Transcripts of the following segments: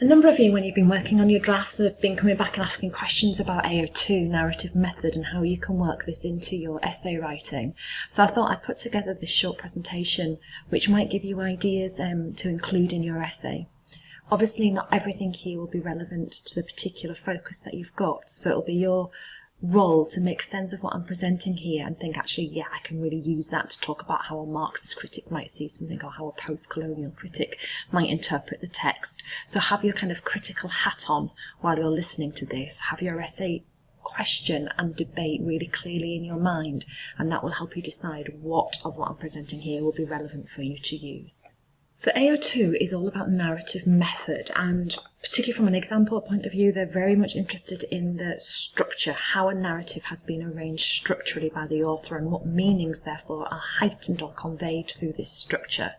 A number of you, when you've been working on your drafts, have been coming back and asking questions about AO2, narrative method, and how you can work this into your essay writing. So I thought I'd put together this short presentation which might give you ideas to include in your essay. Obviously not everything here will be relevant to the particular focus that you've got, so it'll be your role to make sense of what I'm presenting here and think, actually, yeah, I can really use that to talk about how a Marxist critic might see something or how a post-colonial critic might interpret the text. So have your kind of critical hat on while you're listening to this. Have your essay question and debate really clearly in your mind, and that will help you decide what of what I'm presenting here will be relevant for you to use. So AO2 is all about narrative method, and particularly from an example point of view, they're very much interested in the structure, how a narrative has been arranged structurally by the author and what meanings therefore are heightened or conveyed through this structure.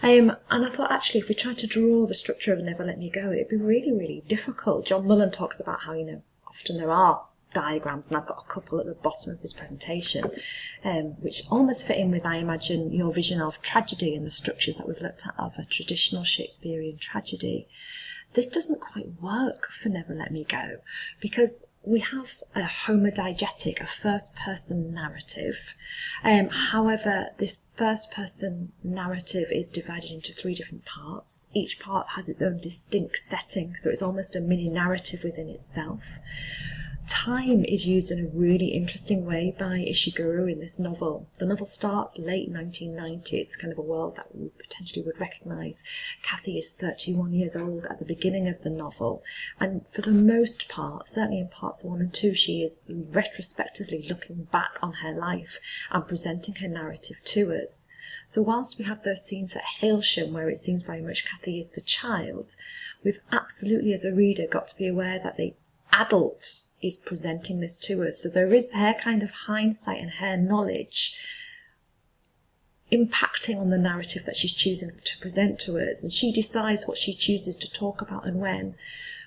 And I thought, actually, if we tried to draw the structure of Never Let Me Go, it'd be really, really difficult. John Mullen talks about how, often there are diagrams, and I've got a couple at the bottom of this presentation, which almost fit in with, I imagine, your vision of tragedy and the structures that we've looked at of a traditional Shakespearean tragedy. This doesn't quite work for Never Let Me Go, because we have a homodiegetic, a first-person narrative. However, this first-person narrative is divided into 3 different parts. Each part has its own distinct setting, so it's almost a mini-narrative within itself. Time is used in a really interesting way by Ishiguro in this novel. The novel starts late 1990s, kind of a world that we potentially would recognise. Cathy is 31 years old at the beginning of the novel, and for the most part, certainly in parts 1 and 2, she is retrospectively looking back on her life and presenting her narrative to us. So whilst we have those scenes at Hailsham where it seems very much Cathy is the child, we've absolutely as a reader got to be aware that the adult is presenting this to us. So there is her kind of hindsight and her knowledge impacting on the narrative that she's choosing to present to us, and she decides what she chooses to talk about and when.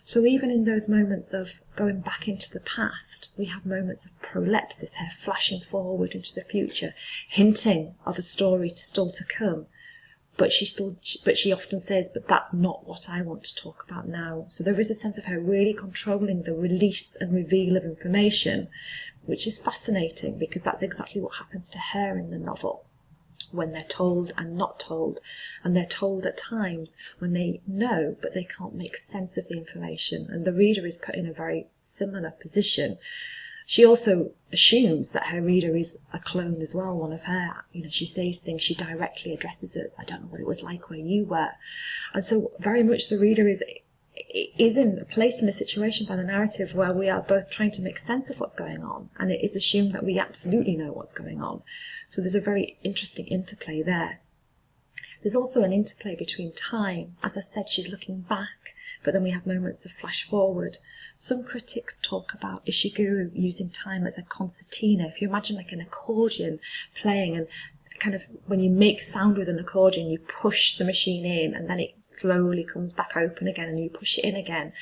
So even in those moments of going back into the past, we have moments of prolepsis, her flashing forward into the future, hinting of a story still to come. But she often says, but that's not what I want to talk about now. So there is a sense of her really controlling the release and reveal of information, which is fascinating because that's exactly what happens to her in the novel, when they're told and not told. And they're told at times when they know, but they can't make sense of the information. And the reader is put in a very similar position. She also assumes that her reader is a clone as well, one of her. She says things, she directly addresses us. I don't know what it was like where you were. And so very much the reader is placed in a situation by the narrative where we are both trying to make sense of what's going on, and it is assumed that we absolutely know what's going on. So there's a very interesting interplay there. There's also an interplay between time. As I said, she's looking back, but then we have moments of flash forward. Some critics talk about Ishiguro using time as a concertina. If you imagine like an accordion playing, and kind of when you make sound with an accordion, you push the machine in and then it slowly comes back open again and you push it in again,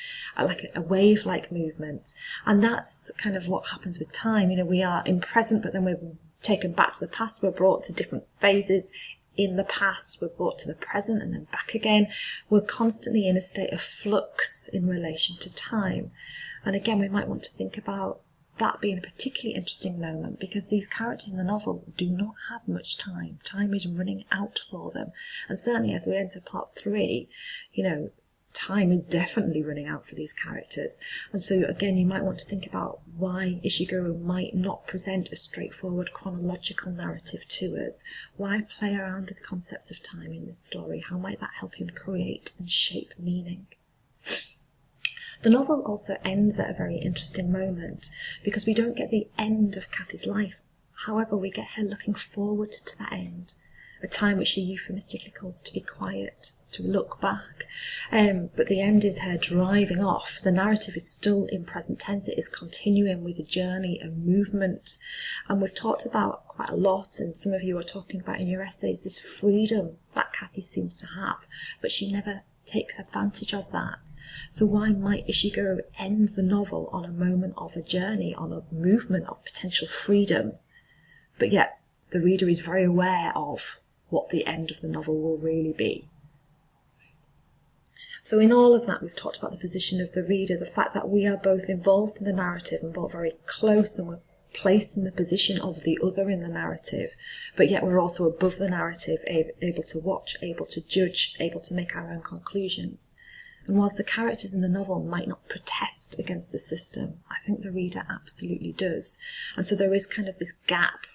like a wave-like movement. And that's kind of what happens with time. We are in present, but then we're taken back to the past. We're brought to different phases in the past, we're brought to the present and then back again. We're constantly in a state of flux in relation to time. And again, we might want to think about that being a particularly interesting moment, because these characters in the novel do not have much time. Time is running out for them. And certainly as we enter part 3, time is definitely running out for these characters. And so again, you might want to think about why Ishiguro might not present a straightforward chronological narrative to us. Why play around with concepts of time in this story? How might that help him create and shape meaning? The novel also ends at a very interesting moment, because we don't get the end of Cathy's life. However, we get her looking forward to that end, a time which she euphemistically calls to be quiet, to look back. But the end is her driving off. The narrative is still in present tense. It is continuing with a journey, a movement. And we've talked about quite a lot, and some of you are talking about in your essays, this freedom that Cathy seems to have, but she never takes advantage of that. So why might Ishiguro end the novel on a moment of a journey, on a movement of potential freedom, but yet the reader is very aware of what the end of the novel will really be? So in all of that, we've talked about the position of the reader, the fact that we are both involved in the narrative and both very close, and we're placed in the position of the other in the narrative, but yet we're also above the narrative, able to watch, able to judge, able to make our own conclusions. And whilst the characters in the novel might not protest against the system, I think the reader absolutely does. And so there is kind of this gap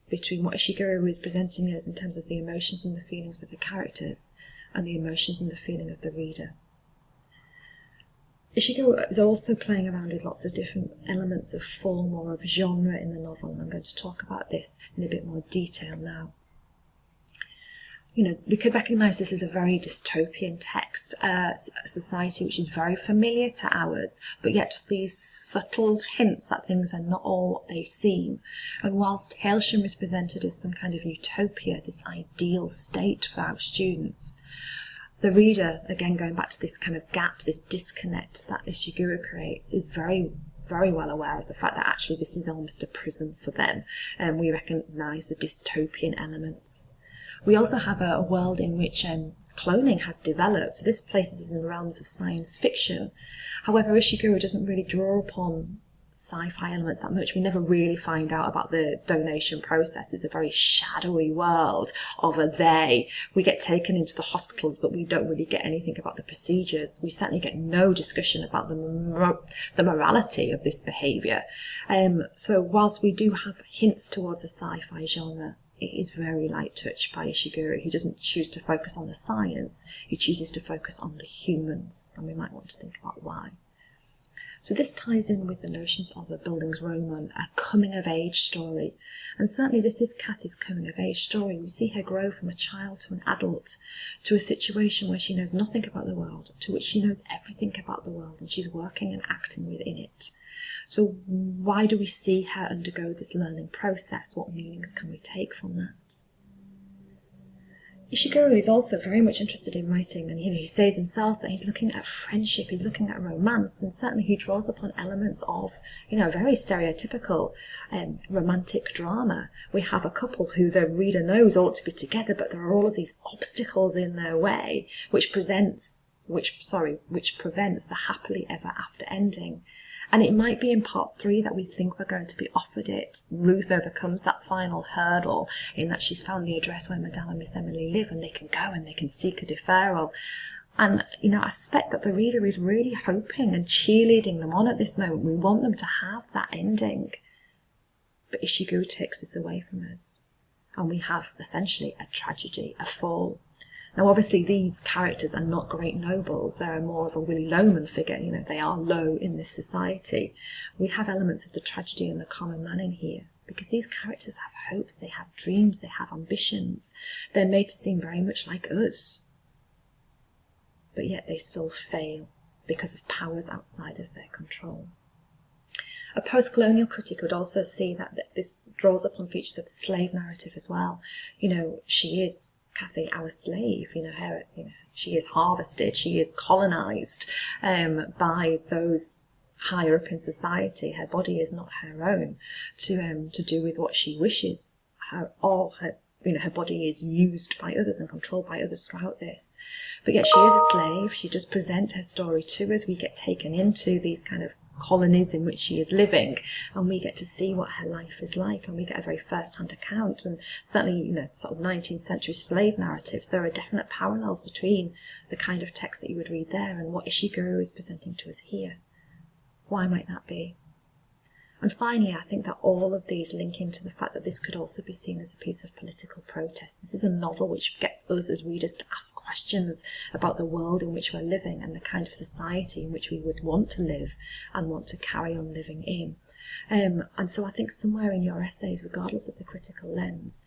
between what Ishiguro is presenting us in terms of the emotions and the feelings of the characters and the emotions and the feeling of the reader. Ishiguro is also playing around with lots of different elements of form or of genre in the novel, and I'm going to talk about this in a bit more detail now. We could recognise this as a very dystopian text, a society which is very familiar to ours, but yet just these subtle hints that things are not all what they seem. And whilst Hailsham is presented as some kind of utopia, this ideal state for our students, the reader, again going back to this kind of gap, this disconnect that Ishiguro creates, is very, very well aware of the fact that actually this is almost a prison for them, and we recognise the dystopian elements. We also have a world in which cloning has developed, so this places us in the realms of science fiction. However, Ishiguro doesn't really draw upon sci-fi elements that much. We never really find out about the donation process. It's a very shadowy world of a they. We get taken into the hospitals, but we don't really get anything about the procedures. We certainly get no discussion about the morality of this behaviour. So whilst we do have hints towards a sci-fi genre, it is very light touch by Ishiguro. He doesn't choose to focus on the science, he chooses to focus on the humans, and we might want to think about why. So this ties in with the notions of a Bildungsroman, a coming-of-age story. And certainly this is Kathy's coming-of-age story. We see her grow from a child to an adult, to a situation where she knows nothing about the world, to which she knows everything about the world, and she's working and acting within it. So why do we see her undergo this learning process? What meanings can we take from that? Ishiguro is also very much interested in writing, and he says himself that he's looking at friendship, he's looking at romance, and certainly he draws upon elements of, very stereotypical romantic drama. We have a couple who the reader knows ought to be together, but there are all of these obstacles in their way, which prevents the happily ever after ending. And it might be in part 3 that we think we're going to be offered it. Ruth overcomes that final hurdle in that she's found the address where Madame and Miss Emily live, and they can go and they can seek a deferral. And, I suspect that the reader is really hoping and cheerleading them on at this moment. We want them to have that ending. But Ishiguro takes this away from us. And we have essentially a tragedy, a fall. Now, obviously, these characters are not great nobles. They're more of a Willy Loman figure. They are low in this society. We have elements of the tragedy and the common man in here, because these characters have hopes, they have dreams, they have ambitions. They're made to seem very much like us. But yet they still fail because of powers outside of their control. A post-colonial critic would also see that this draws upon features of the slave narrative as well. She is Kathy, our slave, she is harvested, she is colonised by those higher up in society. Her body is not her own to do with what she wishes. Her body is used by others and controlled by others throughout this. But yet she is a slave. She does present her story to us. We get taken into these kind of colonies in which she is living, and we get to see what her life is like, and we get a very first-hand account. And certainly, sort of 19th century slave narratives, there are definite parallels between the kind of text that you would read there and what Ishiguro is presenting to us here. Why might that be? And finally, I think that all of these link into the fact that this could also be seen as a piece of political protest. This is a novel which gets us as readers to ask questions about the world in which we're living and the kind of society in which we would want to live and want to carry on living in. And so I think somewhere in your essays, regardless of the critical lens,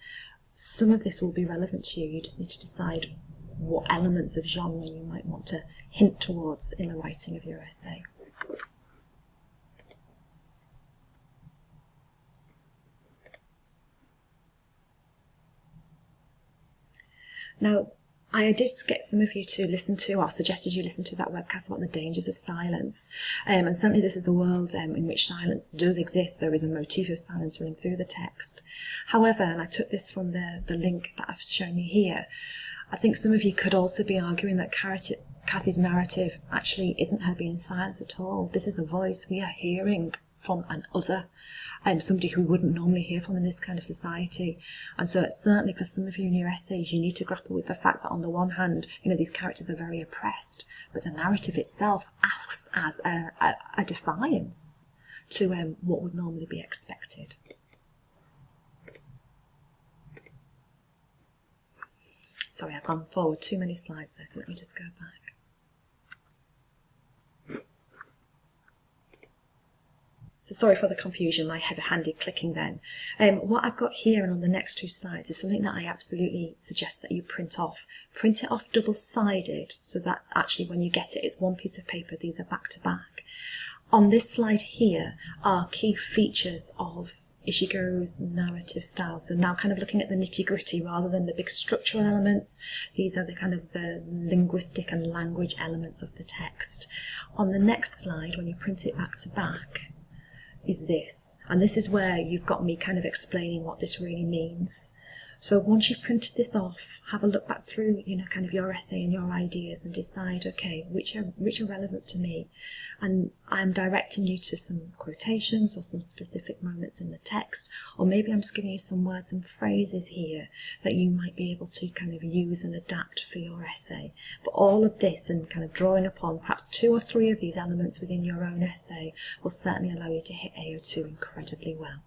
some of this will be relevant to you. You just need to decide what elements of genre you might want to hint towards in the writing of your essay. Now, I did get some of you to listen to, or suggested you listen to that webcast about the dangers of silence. And certainly this is a world in which silence does exist. There is a motif of silence running through the text. However, and I took this from the link that I've shown you here, I think some of you could also be arguing that Kathy's narrative actually isn't her being silenced at all. This is a voice we are hearing from an other, somebody who we wouldn't normally hear from in this kind of society. And so it's certainly for some of you in your essays, you need to grapple with the fact that on the one hand, these characters are very oppressed, but the narrative itself acts as a defiance to what would normally be expected. Sorry, I've gone forward too many slides there, so let me just go back. So sorry for the confusion, my heavy-handed clicking then. What I've got here and on the next two slides is something that I absolutely suggest that you print off. Print it off double-sided so that actually when you get it, it's one piece of paper, these are back to back. On this slide here are key features of Ishiguro's narrative style. So now kind of looking at the nitty-gritty rather than the big structural elements, these are the kind of the linguistic and language elements of the text. On the next slide, when you print it back to back, is this. And this is where you've got me kind of explaining what this really means. So once you've printed this off, have a look back through, kind of your essay and your ideas and decide, okay, which are relevant to me. And I'm directing you to some quotations or some specific moments in the text, or maybe I'm just giving you some words and phrases here that you might be able to kind of use and adapt for your essay. But all of this and kind of drawing upon perhaps 2 or 3 of these elements within your own essay will certainly allow you to hit AO2 incredibly well.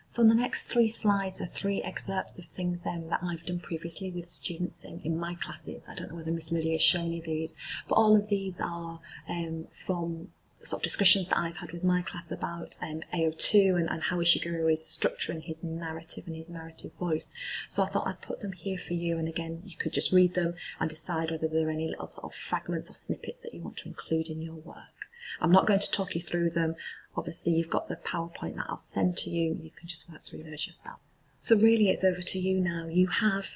So on the next 3 slides are 3 excerpts of things that I've done previously with students in my classes. I don't know whether Miss Lily has shown you these, but all of these are from sort of discussions that I've had with my class about AO2 and how Ishiguro is structuring his narrative and his narrative voice. So I thought I'd put them here for you, and again you could just read them and decide whether there are any little sort of fragments or snippets that you want to include in your work. I'm not going to talk you through them. Obviously you've got the PowerPoint that I'll send to you. You can just work through those yourself. So really it's over to you now. You have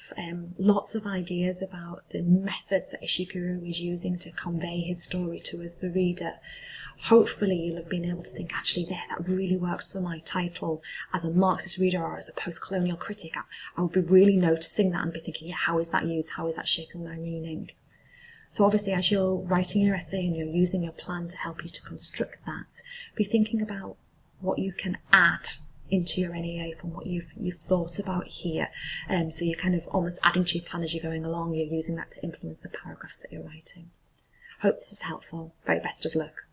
lots of ideas about the methods that Ishiguro is using to convey his story to us, the reader. Hopefully you'll have been able to think, actually that really works for my title. As a Marxist reader or as a post-colonial critic, I would be really noticing that and be thinking, yeah, how is that used? How is that shaping my meaning? So obviously as you're writing your essay and you're using your plan to help you to construct that, be thinking about what you can add into your NEA from what you've thought about here. So you're kind of almost adding to your plan as you're going along, you're using that to influence the paragraphs that you're writing. Hope this is helpful. Very best of luck.